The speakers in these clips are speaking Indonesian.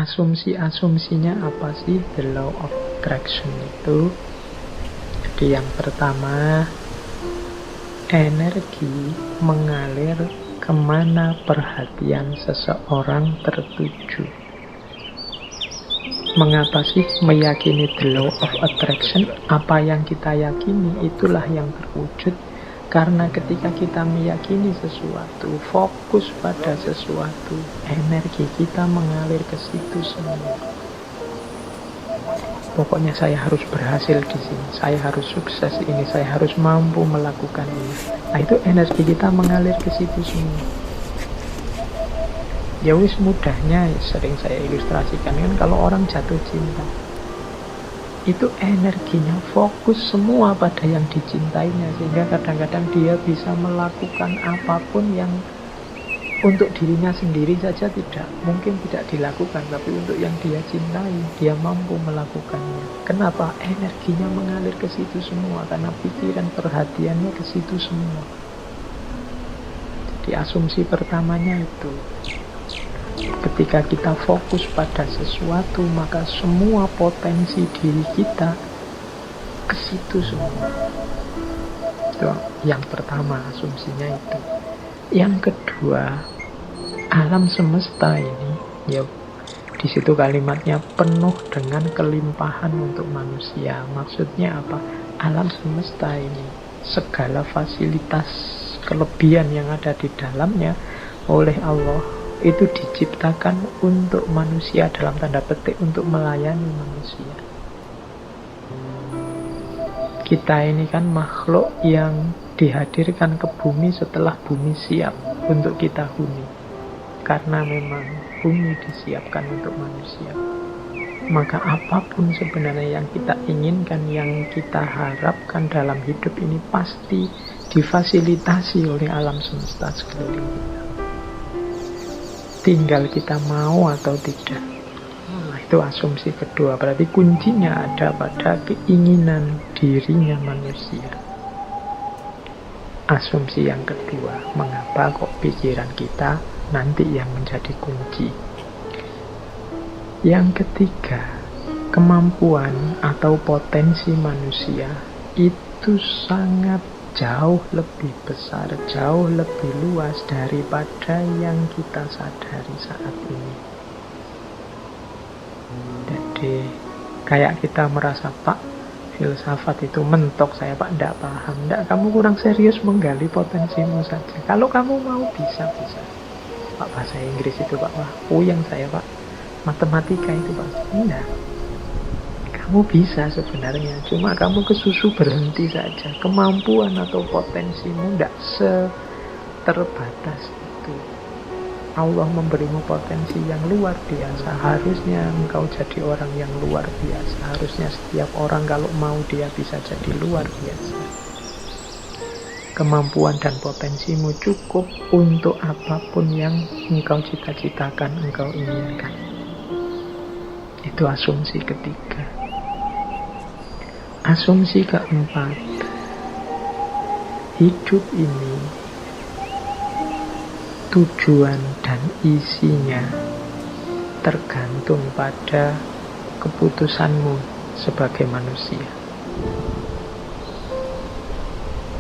asumsi-asumsinya apa sih the law of attraction itu? Jadi yang pertama, energi mengalir kemana perhatian seseorang tertuju. Mengapa sih meyakini the law of attraction? Apa yang kita yakini itulah yang terwujud. Karena ketika kita meyakini sesuatu, fokus pada sesuatu, energi kita mengalir ke situ semua. Pokoknya saya harus berhasil di sini, saya harus sukses ini, saya harus mampu melakukan ini. Nah, itu energi kita mengalir ke situ semua. Ya wis, mudahnya sering saya ilustrasikan kan kalau orang jatuh cinta, itu energinya fokus semua pada yang dicintainya, sehingga kadang-kadang dia bisa melakukan apapun yang untuk dirinya sendiri saja mungkin tidak dilakukan, tapi untuk yang dia cintai dia mampu melakukannya. Kenapa? Energinya mengalir ke situ semua, karena pikiran perhatiannya ke situ semua. Jadi asumsi pertamanya itu, ketika kita fokus pada sesuatu, maka semua potensi diri kita ke situ semua. Itu yang pertama, asumsinya itu. Yang kedua, alam semesta ini, ya di situ kalimatnya penuh dengan kelimpahan untuk manusia. Maksudnya apa? Alam semesta ini, segala fasilitas kelebihan yang ada di dalamnya oleh Allah itu diciptakan untuk manusia, dalam tanda petik untuk melayani manusia. Kita ini kan makhluk yang dihadirkan ke bumi setelah bumi siap untuk kita huni. Karena memang bumi disiapkan untuk manusia. Maka apapun sebenarnya yang kita inginkan, yang kita harapkan dalam hidup ini pasti difasilitasi oleh alam semesta sekeliling kita. Tinggal kita mau atau tidak. Itu asumsi kedua. Berarti kuncinya ada pada keinginan dirinya manusia. Asumsi yang kedua, mengapa kok pikiran kita nanti yang menjadi kunci. Yang ketiga, kemampuan atau potensi manusia itu sangat jauh lebih besar, jauh lebih luas daripada yang kita sadari saat ini. Jadi kayak kita merasa, Pak, filsafat itu mentok, saya Pak tidak paham. Tidak, kamu kurang serius menggali potensimu saja. Kalau kamu mau bisa. Pak, bahasa Inggris itu Pak, wah puyeng saya Pak. Matematika itu Pak, tidak. Kamu bisa sebenarnya, cuma kamu kesusu berhenti saja. Kemampuan atau potensimu tidak terbatas itu. Allah memberimu potensi yang luar biasa. Harusnya engkau jadi orang yang luar biasa. Harusnya setiap orang kalau mau dia bisa jadi luar biasa. Kemampuan dan potensimu cukup untuk apapun yang engkau cita-citakan, engkau inginkan. Itu asumsi ketiga. Asumsi keempat, hidup ini tujuan dan isinya tergantung pada keputusanmu sebagai manusia.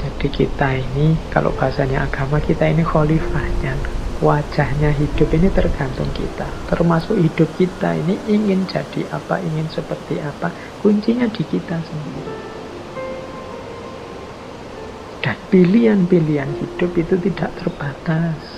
Jadi kita ini, kalau bahasanya agama, kita ini khalifahnya, wajahnya hidup ini tergantung kita. Termasuk hidup kita ini ingin jadi apa, ingin seperti apa, kuncinya di kita sendiri. Dan pilihan-pilihan hidup itu tidak terbatas.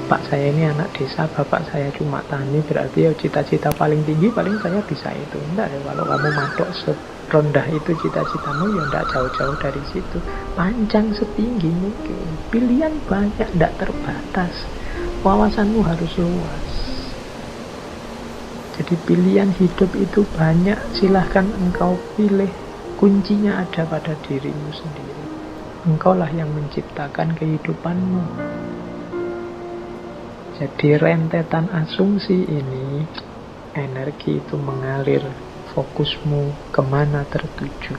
Pak, saya ini anak desa, bapak saya cuma tani, berarti ya cita-cita paling tinggi paling saya bisa itu. Enggak ya, kalau kamu matok serendah itu cita-citamu, ya enggak jauh-jauh dari situ. Panjang setinggi mungkin. Pilihan banyak, enggak terbatas. Wawasanmu harus luas. Jadi pilihan hidup itu banyak, silahkan engkau pilih. Kuncinya ada pada dirimu sendiri. Engkaulah yang menciptakan kehidupanmu. Jadi rentetan asumsi ini, energi itu mengalir, fokusmu kemana tertuju.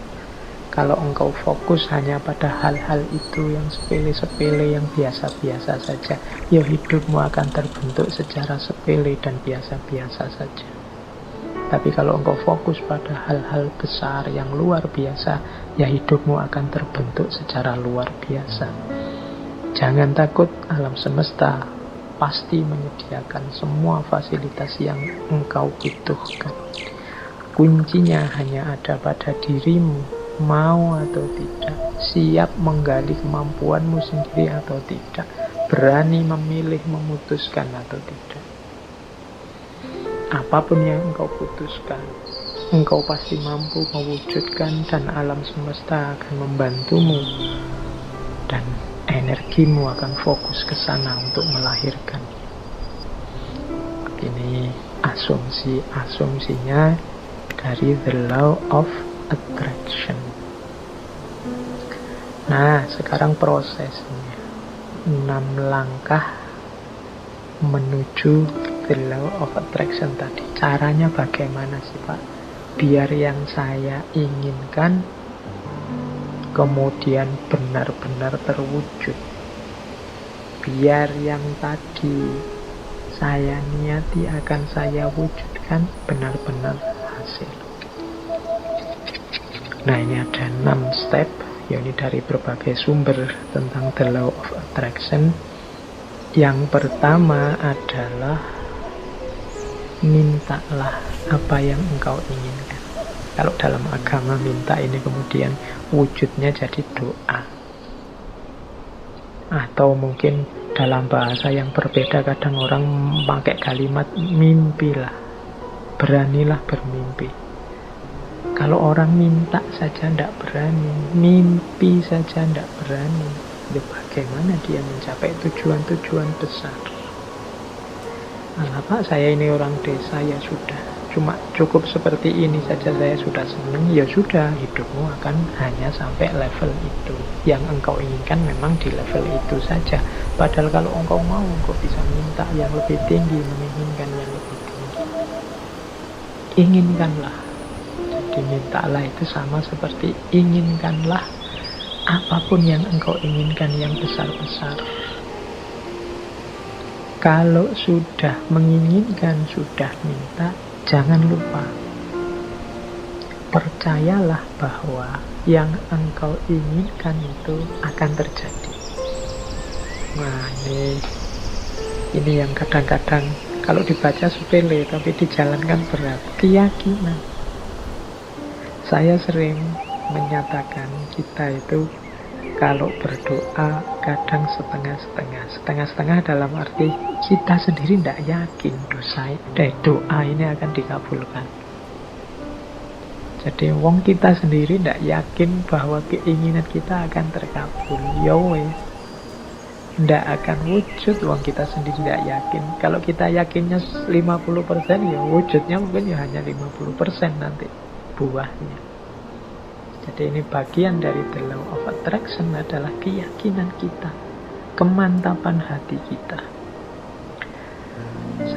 Kalau engkau fokus hanya pada hal-hal itu yang sepele-sepele, yang biasa-biasa saja, ya hidupmu akan terbentuk secara sepele dan biasa-biasa saja. Tapi kalau engkau fokus pada hal-hal besar yang luar biasa, ya hidupmu akan terbentuk secara luar biasa. Jangan takut, alam semesta pasti menyediakan semua fasilitas yang engkau butuhkan. Kuncinya hanya ada pada dirimu. Mau atau tidak, siap menggali kemampuanmu sendiri atau tidak, berani memilih, memutuskan atau tidak. Apapun yang engkau putuskan, engkau pasti mampu mewujudkan, dan alam semesta akan membantumu, dan energimu akan fokus ke sana untuk melahirkan. Ini asumsinya dari The Law of Attraction. Nah, sekarang prosesnya 6 langkah menuju The Law of Attraction tadi. Caranya bagaimana sih Pak? Biar yang saya inginkan kemudian benar-benar terwujud. Biar yang tadi saya niati akan saya wujudkan benar-benar hasil. Nah, ini ada 6 step, yakni dari berbagai sumber tentang The Law of Attraction. Yang pertama adalah mintalah apa yang engkau inginkan. Kalau dalam agama minta ini kemudian wujudnya jadi doa. Atau mungkin dalam bahasa yang berbeda, kadang orang pakai kalimat mimpilah, beranilah bermimpi. Kalau orang minta saja tidak berani, mimpi saja tidak berani, ya bagaimana dia mencapai tujuan-tujuan besar? Alah Pak, saya ini orang desa, ya sudah, cuma cukup seperti ini saja saya sudah senang. Ya sudah, hidupmu akan hanya sampai level itu. Yang engkau inginkan memang di level itu saja. Padahal kalau engkau mau, engkau bisa minta yang lebih tinggi, menginginkan yang lebih tinggi. Inginkanlah. Mintalah itu sama seperti inginkanlah apapun yang engkau inginkan yang besar-besar. Kalau sudah menginginkan, sudah minta, jangan lupa, percayalah bahwa yang engkau inginkan itu akan terjadi. Nah, ini yang kadang-kadang kalau dibaca sepele tapi dijalankan berat. Keyakinan. Saya sering menyatakan kita itu kalau berdoa kadang setengah-setengah. Setengah-setengah dalam arti kita sendiri tidak yakin doa ini akan dikabulkan. Jadi wong kita sendiri tidak yakin bahwa keinginan kita akan terkabul. Ya wes, tidak akan wujud wong kita sendiri tidak yakin. Kalau kita yakinnya 50%, ya wujudnya mungkin ya hanya 50% nanti buahnya. Jadi ini bagian dari The Law of Attraction adalah keyakinan kita, kemantapan hati kita.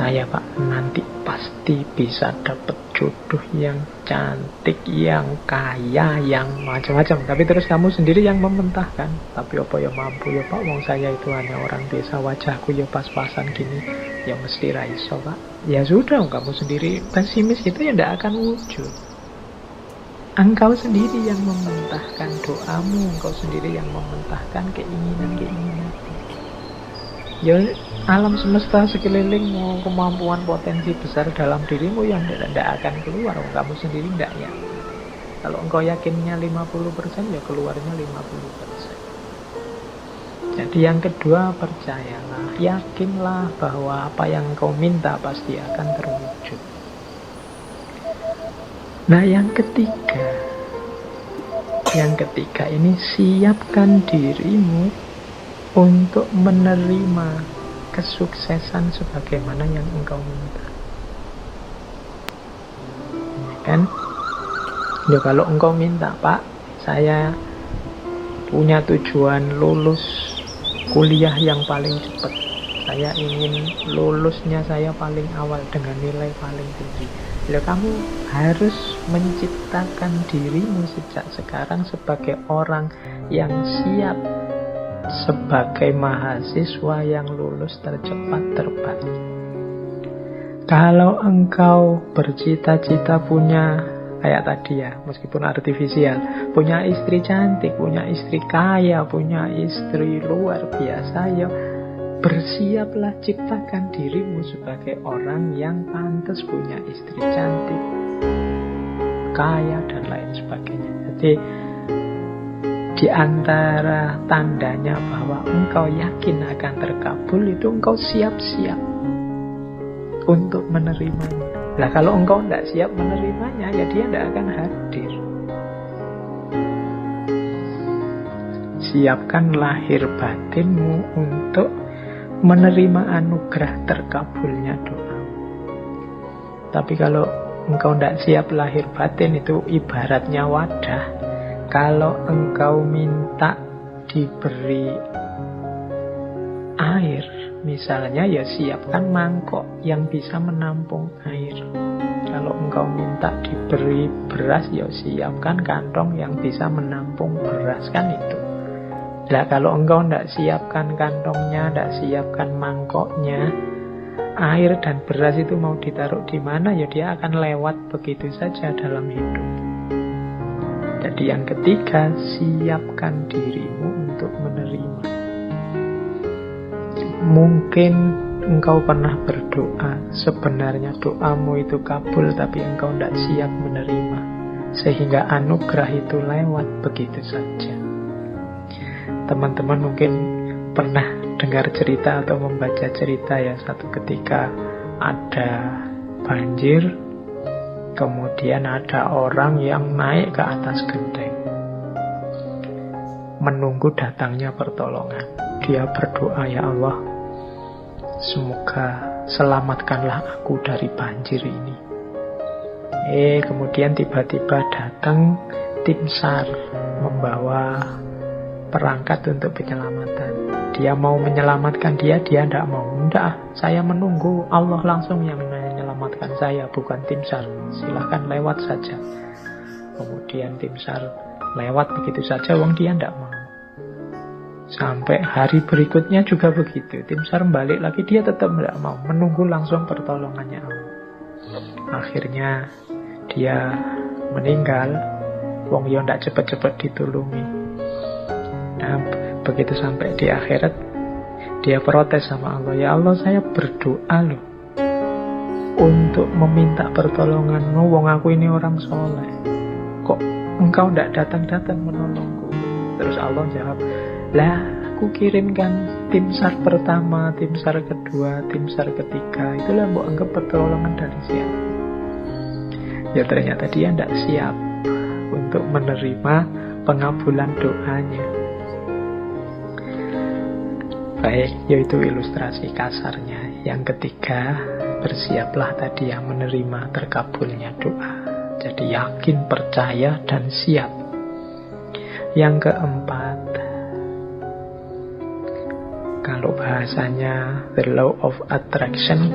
Saya Pak nanti pasti bisa dapat jodoh yang cantik, yang kaya, yang macam-macam. Tapi terus kamu sendiri yang mementahkan. Tapi apa ya mampu ya Pak, wong saya itu hanya orang desa, wajahku ya pas-pasan gini, ya mesti raiso Pak. Ya sudah, kamu sendiri pesimis itu ya tidak akan wujud. Engkau sendiri yang mementahkan doamu, engkau sendiri yang mementahkan keinginan-keinginan. Ya, alam semesta sekelilingmu, kemampuan potensi besar dalam dirimu yang tidak akan keluar. Kamu sendiri tidak ya. Kalau engkau yakinnya 50%, ya keluarnya 50%. Jadi yang kedua, percayalah, yakinlah bahwa apa yang engkau minta pasti akan terwujud. Nah, yang ketiga ini siapkan dirimu untuk menerima kesuksesan sebagaimana yang engkau minta. Kan? Ya kalau engkau minta, Pak, saya punya tujuan lulus kuliah yang paling cepat. saya ingin lulusnya saya paling awal dengan nilai paling tinggi. Ya, kamu harus menciptakan dirimu sejak sekarang sebagai orang yang siap, sebagai mahasiswa yang lulus tercepat terbaik. Kalau engkau bercita-cita punya, kayak tadi ya, meskipun artifisial, punya istri cantik, punya istri kaya, punya istri luar biasa, ya bersiaplah, ciptakan dirimu sebagai orang yang pantas punya istri cantik, kaya, dan lain sebagainya. Jadi di antara tandanya bahwa engkau yakin akan terkabul itu engkau siap-siap untuk menerimanya. Nah, kalau engkau tidak siap menerimanya, ya dia tidak akan hadir. Siapkan lahir batinmu untuk menerima anugerah terkabulnya doa. Tapi kalau engkau tidak siap lahir batin, itu ibaratnya wadah. Kalau engkau minta diberi air, misalnya, ya siapkan mangkok yang bisa menampung air. Kalau engkau minta diberi beras, ya siapkan kantong yang bisa menampung beras, kan itu. Nah, kalau engkau tidak siapkan kantongnya, tidak siapkan mangkoknya, air dan beras itu mau ditaruh di mana, ya dia akan lewat begitu saja dalam hidup. Jadi yang ketiga, siapkan dirimu untuk menerima. Mungkin engkau pernah berdoa, sebenarnya doamu itu kabul, tapi engkau tidak siap menerima, sehingga anugerah itu lewat begitu saja. Teman-teman mungkin pernah dengar cerita atau membaca cerita ya, satu ketika ada banjir, kemudian ada orang yang naik ke atas genteng menunggu datangnya pertolongan. Dia berdoa, ya Allah, semoga selamatkanlah aku dari banjir ini. Kemudian tiba-tiba datang tim SAR membawa perangkat untuk penyelamatan. Dia mau menyelamatkan dia tidak mau. Tidak, saya menunggu Allah langsung yang menyelamatkan saya, bukan tim SAR. Silahkan lewat saja. Kemudian tim SAR lewat begitu saja, wong dia tidak mau. Sampai hari berikutnya juga begitu. Tim SAR balik lagi, dia tetap tidak mau. Menunggu langsung pertolongannya Allah. Akhirnya dia meninggal. Wong yo tidak cepat-cepat ditulungi. Nah, begitu sampai di akhirat, dia protes sama Allah. Ya Allah, saya berdoa loh untuk meminta pertolonganmu. Wong aku ini orang soleh, kok engkau tidak datang-datang menolongku? Terus Allah jawab, lah aku kirimkan tim SAR pertama, tim SAR kedua, tim SAR ketiga. Itulah mbok anggap pertolongan dari siapa? Ya ternyata dia tidak siap untuk menerima pengabulan doanya. Baik, yaitu ilustrasi kasarnya. Yang ketiga, bersiaplah tadi yang menerima terkabulnya doa. Jadi yakin, percaya, dan siap. Yang keempat, kalau bahasanya the law of attraction,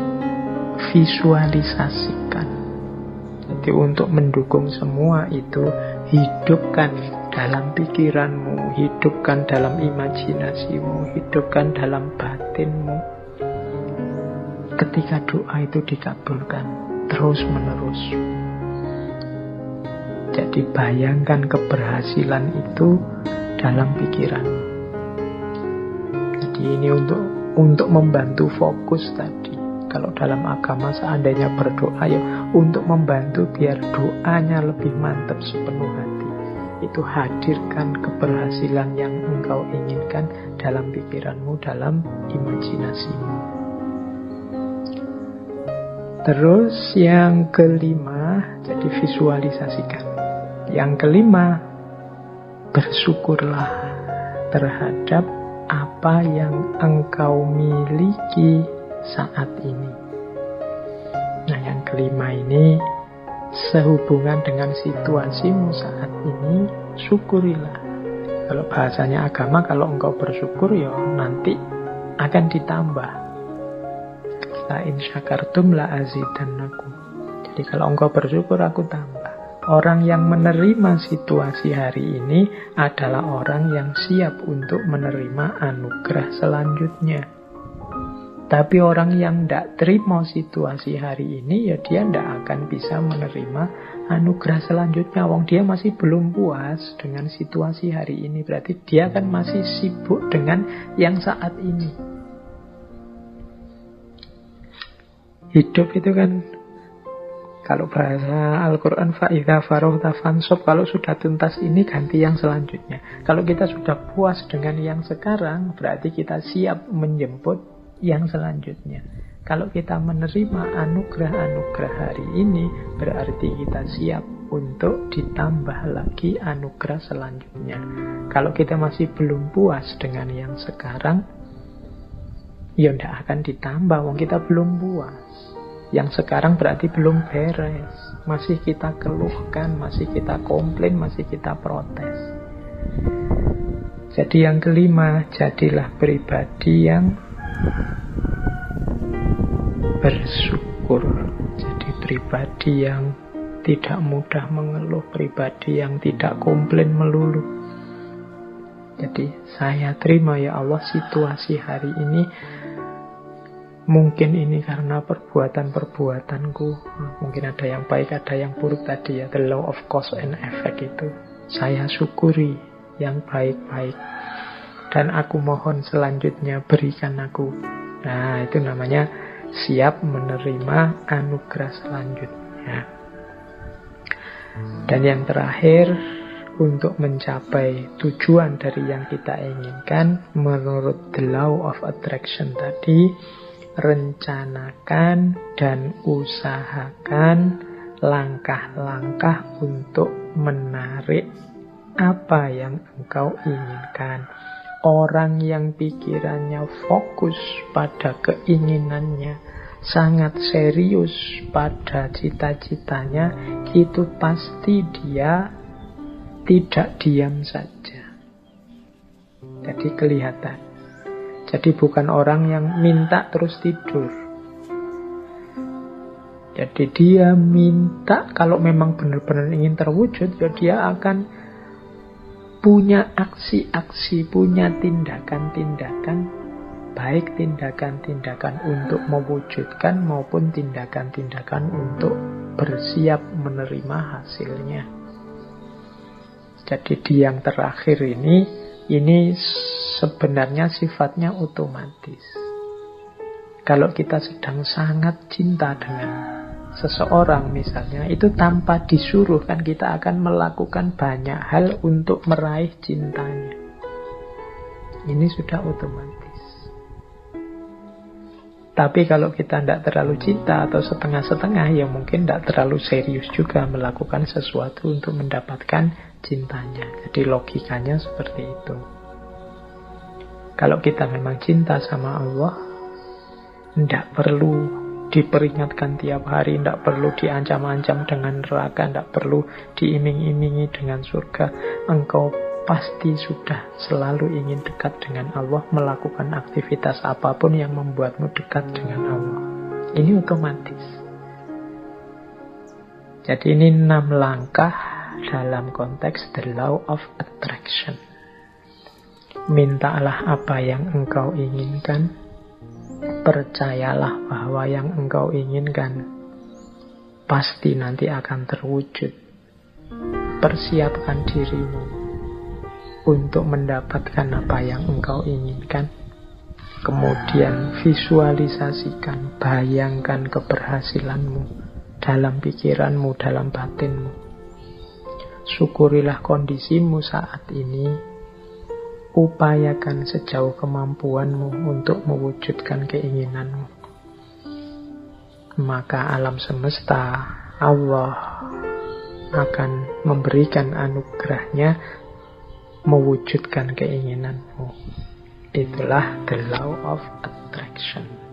visualisasikan. Jadi untuk mendukung semua itu, hidupkan dalam pikiranmu, hidupkan dalam imajinasimu, hidupkan dalam batinmu. Ketika doa itu dikabulkan terus menerus. Jadi bayangkan keberhasilan itu dalam pikiranmu. Jadi ini untuk membantu fokus tadi. Kalau dalam agama seandainya berdoa, ya untuk membantu biar doanya lebih mantap sepenuh hati. Itu hadirkan keberhasilan yang engkau inginkan dalam pikiranmu, dalam imajinasimu. Terus yang kelima, jadi visualisasikan. Yang kelima, bersyukurlah terhadap apa yang engkau miliki saat ini. Nah, yang kelima ini sehubungan dengan situasimu saat ini, syukurilah. Kalau bahasanya agama, kalau engkau bersyukur, ya nanti akan ditambah. La in syakartum la azidannakum. Jadi kalau engkau bersyukur, aku tambah. Orang yang menerima situasi hari ini adalah orang yang siap untuk menerima anugerah selanjutnya. Tapi orang yang tidak terima situasi hari ini, ya dia tidak akan bisa menerima anugerah selanjutnya. Wong dia masih belum puas dengan situasi hari ini. Berarti dia kan masih sibuk dengan yang saat ini. Hidup itu kan, kalau bahasa Al-Quran, fa'idha farohta fansob, kalau sudah tuntas ini ganti yang selanjutnya. Kalau kita sudah puas dengan yang sekarang, berarti kita siap menjemput yang selanjutnya. Kalau kita menerima anugerah-anugerah hari ini, berarti kita siap untuk ditambah lagi anugerah selanjutnya. Kalau kita masih belum puas dengan yang sekarang, ya tidak akan ditambah, wong kita belum puas. Yang sekarang berarti belum beres. Masih kita keluhkan, masih kita komplain, masih kita protes. Jadi yang kelima, jadilah pribadi yang bersyukur. Jadi pribadi yang tidak mudah mengeluh, pribadi yang tidak komplain melulu. Jadi saya terima ya Allah situasi hari ini. Mungkin ini karena perbuatan-perbuatanku. Mungkin ada yang baik, ada yang buruk tadi ya. The law of cause and effect itu. Saya syukuri yang baik-baik. Dan aku mohon selanjutnya berikan aku. Nah, itu namanya siap menerima anugerah selanjutnya. Dan yang terakhir, untuk mencapai tujuan dari yang kita inginkan, menurut the law of attraction tadi, rencanakan dan usahakan langkah-langkah untuk menarik apa yang engkau inginkan. Orang yang pikirannya fokus pada keinginannya, sangat serius pada cita-citanya, itu pasti dia tidak diam saja. Jadi kelihatan. Jadi bukan orang yang minta terus tidur. Jadi dia minta, kalau memang benar-benar ingin terwujud, ya dia akan punya aksi-aksi, punya tindakan-tindakan, baik tindakan-tindakan untuk mewujudkan maupun tindakan-tindakan untuk bersiap menerima hasilnya. Jadi di yang terakhir ini sebenarnya sifatnya otomatis. Kalau kita sedang sangat cinta dengan seseorang misalnya, itu tanpa disuruh kan kita akan melakukan banyak hal untuk meraih cintanya. Ini sudah otomatis. Tapi kalau kita tidak terlalu cinta atau setengah-setengah, ya mungkin tidak terlalu serius juga melakukan sesuatu untuk mendapatkan cintanya. Jadi logikanya seperti itu. Kalau kita memang cinta sama Allah, tidak perlu diperingatkan tiap hari, tidak perlu diancam-ancam dengan neraka, tidak perlu diiming-imingi dengan surga. Engkau pasti sudah selalu ingin dekat dengan Allah, melakukan aktivitas apapun yang membuatmu dekat dengan Allah. Ini otomatis. Jadi ini 6 langkah dalam konteks the law of attraction. Mintalah apa yang engkau inginkan. Percayalah bahwa yang engkau inginkan pasti nanti akan terwujud. Persiapkan dirimu untuk mendapatkan apa yang engkau inginkan. Kemudian visualisasikan, bayangkan keberhasilanmu dalam pikiranmu, dalam batinmu. Syukurilah kondisimu saat ini. Upayakan sejauh kemampuanmu untuk mewujudkan keinginanmu. Maka alam semesta, Allah akan memberikan anugerahnya mewujudkan keinginanmu. Itulah the law of attraction.